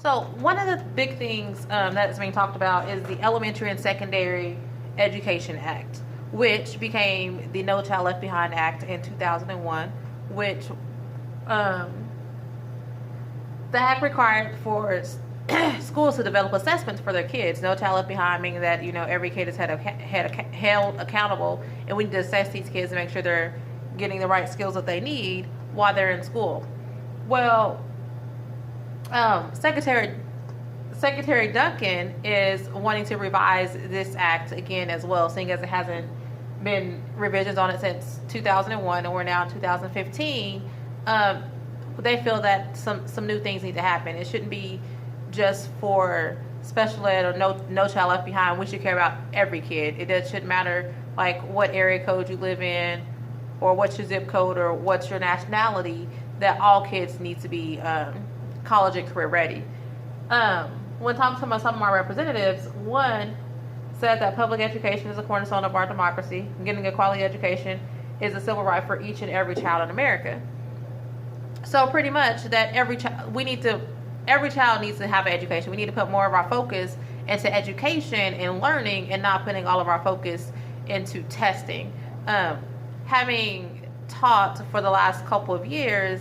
So one of the big things that is being talked about is the Elementary and Secondary Education Act, which became the No Child Left Behind Act in 2001, which um, the act required for schools to develop assessments for their kids. No Child Left Behind, meaning that every kid is held accountable, and we need to assess these kids and make sure they're getting the right skills that they need while they're in school. Well, Secretary Duncan is wanting to revise this act again as well, seeing as it hasn't been revisions on it since 2001, and we're now in 2015. They feel that some new things need to happen. It shouldn't be just for special ed or no child left behind. We should care about every kid. It shouldn't matter like what area code you live in, or what's your zip code, or what's your nationality. That all kids need to be college and career ready. When talking to some of my representatives, one said that public education is a cornerstone of our democracy. Getting a quality education is a civil right for each and every child in America. So pretty much that every child needs to have an education. We need to put more of our focus into education and learning, and not putting all of our focus into testing. Having taught for the last couple of years,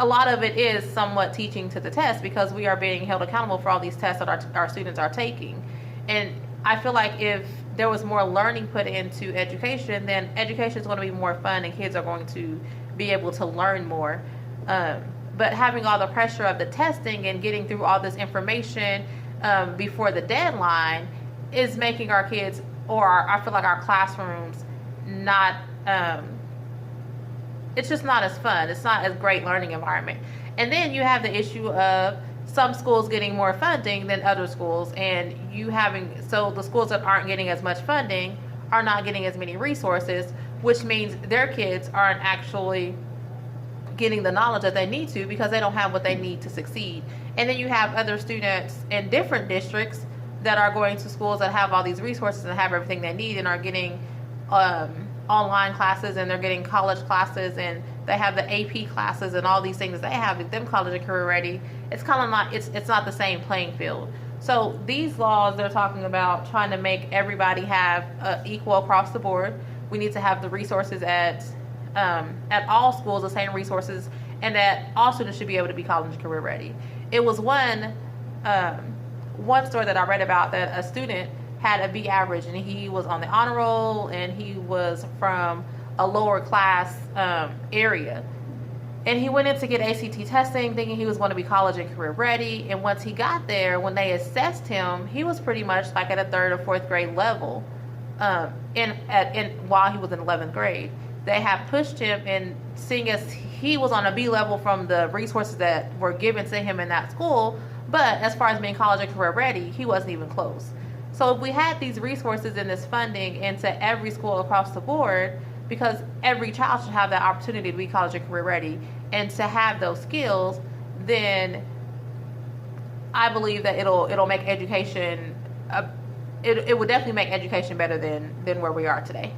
a lot of it is somewhat teaching to the test, because we are being held accountable for all these tests that our students are taking. And I feel like if there was more learning put into education, then education is going to be more fun and kids are going to be able to learn more. But having all the pressure of the testing and getting through all this information before the deadline is making our kids, I feel like our classrooms, not it's just not as fun. It's not as great learning environment. And then you have the issue of some schools getting more funding than other schools, and so the schools that aren't getting as much funding are not getting as many resources, which means their kids aren't actually getting the knowledge that they need to, because they don't have what they need to succeed. And then you have other students in different districts that are going to schools that have all these resources and have everything they need, and are getting online classes, and they're getting college classes, and they have the AP classes and all these things they have, them college and career ready. It's kind of not, it's not the same playing field. So these laws, they're talking about trying to make everybody have equal across the board. We need to have the resources at all schools, the same resources, and that all students should be able to be college and career ready. It was one story that I read about, that a student had a B average, and he was on the honor roll, and he was from a lower class area, and he went in to get ACT testing thinking he was going to be college and career ready. And once he got there, when they assessed him, he was pretty much like at a 3rd or 4th grade level. While he was in 11th grade, they had pushed him, and seeing as he was on a B level from the resources that were given to him in that school, but as far as being college and career ready, he wasn't even close. So if we had these resources and this funding into every school across the board, because every child should have that opportunity to be college and career ready and to have those skills, then I believe that it'll make education, it would definitely make education better than where we are today.